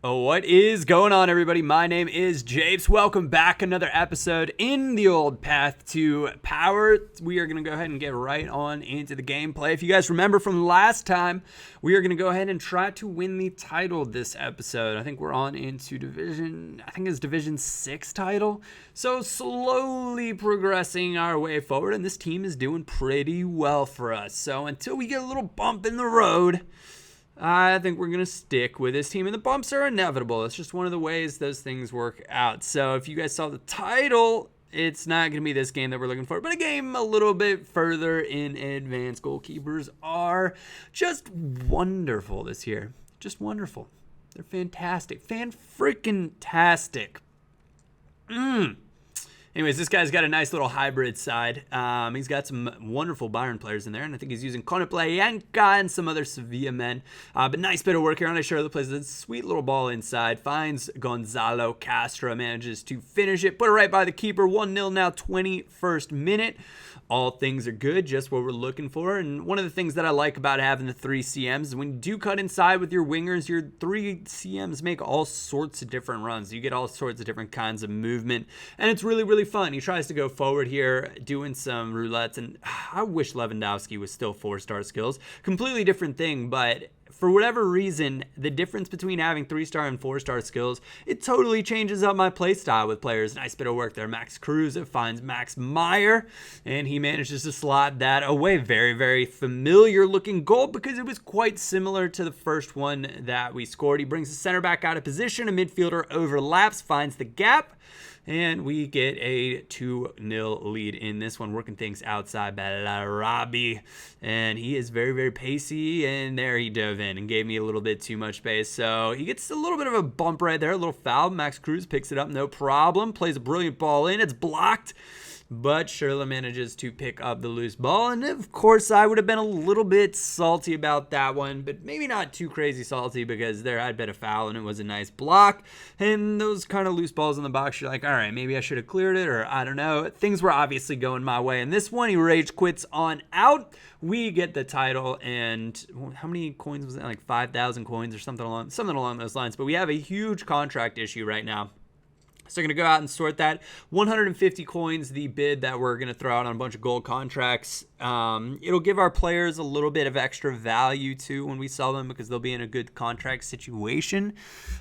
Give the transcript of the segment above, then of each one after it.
Oh, what is going on, everybody? My name is Japes. Welcome back. Another episode in the old path to power. We are going to go ahead and get right on into the gameplay. If you guys remember from last time, we are going to go ahead and try to win the title this episode. I think we're on into Division 6 title. So slowly progressing our way forward, and this team is doing pretty well for us. So until we get a little bump in the road, I think we're going to stick with this team, and the bumps are inevitable. It's just one of the ways those things work out. So if you guys saw the title, it's not going to be this game that we're looking for, but a game a little bit further in advance. Goalkeepers are just wonderful this year. Just wonderful. They're fantastic. Fan-freaking-tastic. Anyways, this guy's got a nice little hybrid side. He's got some wonderful Bayern players in there, and I think he's using Konoplyanka and some other Sevilla men. But nice bit of work here on Isherla. Plays a sweet little ball inside. Finds Gonzalo Castro. Manages to finish it. Put it right by the keeper. 1-0 now, 21st minute. All things are good, just what we're looking for. And one of the things that I like about having the 3 CMs is when you do cut inside with your wingers, your 3 CMs make all sorts of different runs. You get all sorts of different kinds of movement, and it's really, really fun. He tries to go forward here, doing some roulettes, and I wish Lewandowski was still 4-star skills. Completely different thing, but for whatever reason, the difference between having 3-star and 4-star skills, it totally changes up my playstyle with players. Nice bit of work there. Max Cruz finds Max Meyer, and he manages to slot that away. Very, very familiar looking goal because it was quite similar to the first one that we scored. He brings the center back out of position. A midfielder overlaps, finds the gap, and we get a 2-0 lead in this one, working things outside Bellarabi. And he is very, very pacey, and there he dove in and gave me a little bit too much space. So he gets a little bit of a bump right there, a little foul. Max Cruz picks it up, no problem. Plays a brilliant ball in. It's blocked, but Sherla manages to pick up the loose ball. And of course, I would have been a little bit salty about that one, but maybe not too crazy salty because there had been a foul and it was a nice block. And those kind of loose balls in the box, you're like, all right, maybe I should have cleared it, or I don't know. Things were obviously going my way. And this one, he rage quits on out. We get the title, and how many coins was it? Like 5,000 coins or something along those lines. But we have a huge contract issue right now. So we're going to go out and sort that. 150 coins, the bid that we're going to throw out on a bunch of gold contracts. It'll give our players a little bit of extra value, too, when we sell them because they'll be in a good contract situation.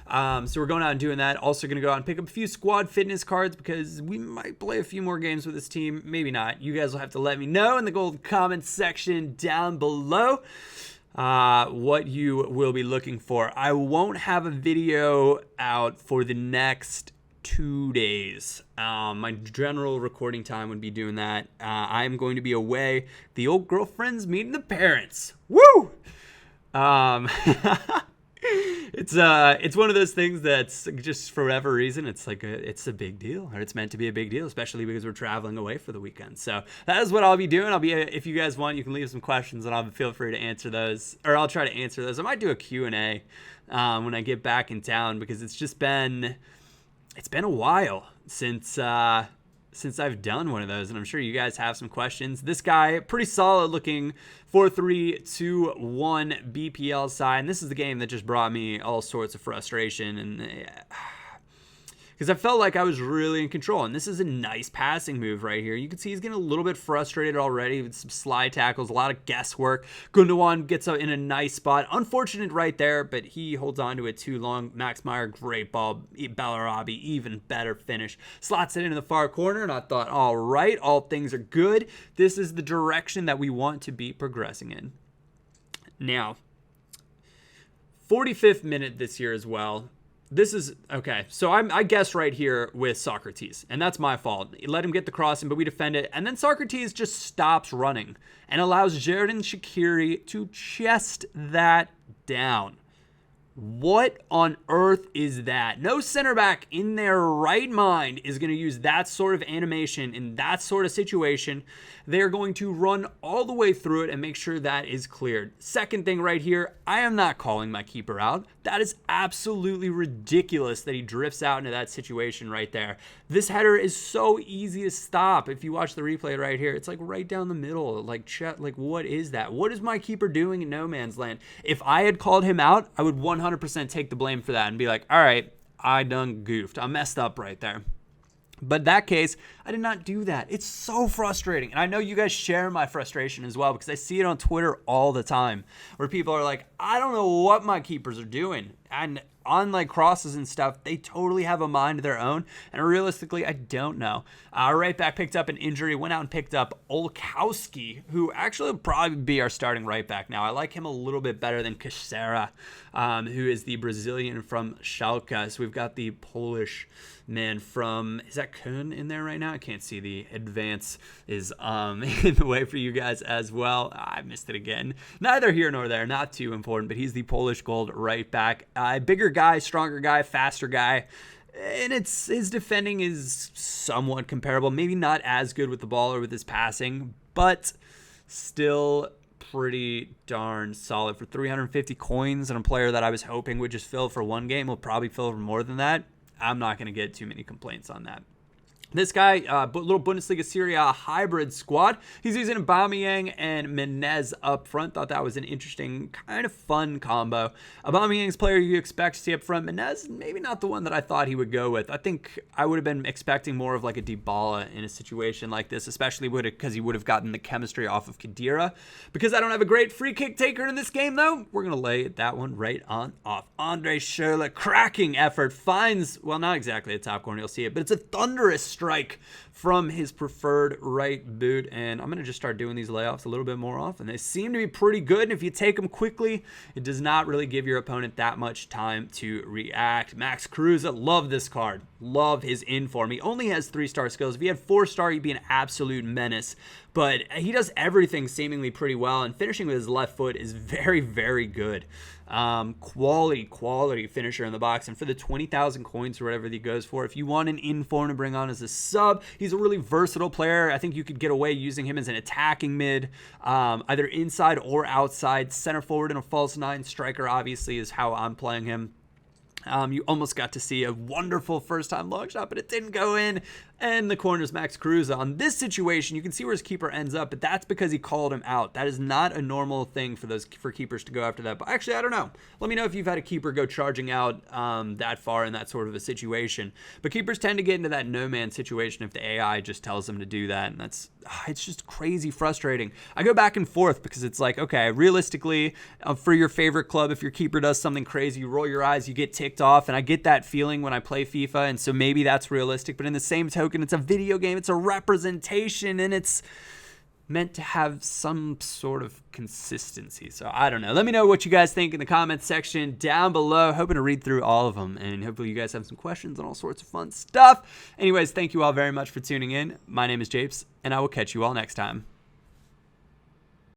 So we're going out and doing that. Also going to go out and pick up a few squad fitness cards because we might play a few more games with this team. Maybe not. You guys will have to let me know in the gold comments section down below what you will be looking for. I won't have a video out for the next 2 days. My general recording time would be doing that. I'm going to be away. The old girlfriend's meeting the parents. Woo! It's one of those things that's just for whatever reason it's a big deal, or it's meant to be a big deal, especially because we're traveling away for the weekend. So that is what I'll be doing. If you guys want, you can leave some questions and I'll feel free to answer those, or I'll try to answer those. I might do a Q&A when I get back in town because it's been a while since I've done one of those, and I'm sure you guys have some questions. This guy, pretty solid looking 4-3-2-1 BPL side, and this is the game that just brought me all sorts of frustration, and because I felt like I was really in control. And this is a nice passing move right here. You can see he's getting a little bit frustrated already with some slide tackles, a lot of guesswork. Gundogan gets up in a nice spot. Unfortunate right there, but he holds on to it too long. Max Meyer, great ball. Bellarabi, even better finish. Slots it into the far corner, and I thought, all right, all things are good. This is the direction that we want to be progressing in. Now, 45th minute this year as well. This is, okay, so I guess right here with Socrates, and that's my fault. Let him get the crossing, but we defend it, and then Socrates just stops running and allows Xherdan Shaqiri to chest that down. What on earth is that? No center back in their right mind is going to use that sort of animation in that sort of situation. They're going to run all the way through it and make sure that is cleared. Second thing right here, I am not calling my keeper out. That is absolutely ridiculous that he drifts out into that situation right there. This header is so easy to stop. If you watch the replay right here, it's like right down the middle. Like what is that? What is my keeper doing in no man's land? If I had called him out, I would 100% 100% take the blame for that and be like, all right, I done goofed. I messed up right there. But in that case, I did not do that. It's so frustrating. And I know you guys share my frustration as well because I see it on Twitter all the time where people are like, I don't know what my keepers are doing. And on like crosses and stuff, they totally have a mind of their own. And realistically, I don't know. Our right back picked up an injury, went out and picked up Olkowski, who actually would probably be our starting right back now. I like him a little bit better than Kashera, who is the Brazilian from Schalke. So we've got the Polish man from, is that Kuhn in there right now? I can't see. The advance is in the way for you guys as well. I missed it again. Neither here nor there, not too important, but he's the Polish gold right back. Bigger guy, stronger guy, faster guy. And his defending is somewhat comparable. Maybe not as good with the ball or with his passing, but still pretty darn solid for 350 coins. And a player that I was hoping would just fill for one game will probably fill for more than that. I'm not going to get too many complaints on that. This guy, little Bundesliga Serie A hybrid squad. He's using Aubameyang and Menez up front. Thought that was an interesting, kind of fun combo. Aubameyang's player you expect to see up front. Menez, maybe not the one that I thought he would go with. I think I would have been expecting more of like a Dybala in a situation like this, especially because he would have gotten the chemistry off of Khedira. Because I don't have a great free kick taker in this game, though, we're going to lay that one right on off. Andre Schürrle, cracking effort, finds, well, not exactly a top corner, you'll see it, but it's a thunderous strike from his preferred right boot. And I'm going to just start doing these layoffs a little bit more often. They seem to be pretty good. And if you take them quickly, it does not really give your opponent that much time to react. Max Kruse, love this card. Love his inform. He only has 3-star skills. If he had 4-star, he'd be an absolute menace. But he does everything seemingly pretty well. And finishing with his left foot is very, very good. Quality finisher in the box. And for the 20,000 coins or whatever he goes for, if you want an inform to bring on as a sub, he's a really versatile player. I think you could get away using him as an attacking mid, either inside or outside. Center forward and a false 9. Striker obviously is how I'm playing him. You almost got to see a wonderful first-time long shot, but it didn't go in. And the corner's Max Kruse. On this situation, you can see where his keeper ends up, but that's because he called him out. That is not a normal thing for keepers to go after that. But actually, I don't know. Let me know if you've had a keeper go charging out that far in that sort of a situation. But keepers tend to get into that no-man situation if the AI just tells them to do that, and it's just crazy frustrating. I go back and forth because it's like, okay, realistically, for your favorite club, if your keeper does something crazy, you roll your eyes, you get ticked off, and I get that feeling when I play FIFA, and so maybe that's realistic. But in the same token, it's a video game, it's a representation, and it's meant to have some sort of consistency. So I don't know. Let me know what you guys think in the comments section down below. Hoping to read through all of them, and hopefully you guys have some questions on all sorts of fun stuff. Anyways, thank you all very much for tuning in. My name is Japes, and I will catch you all next time.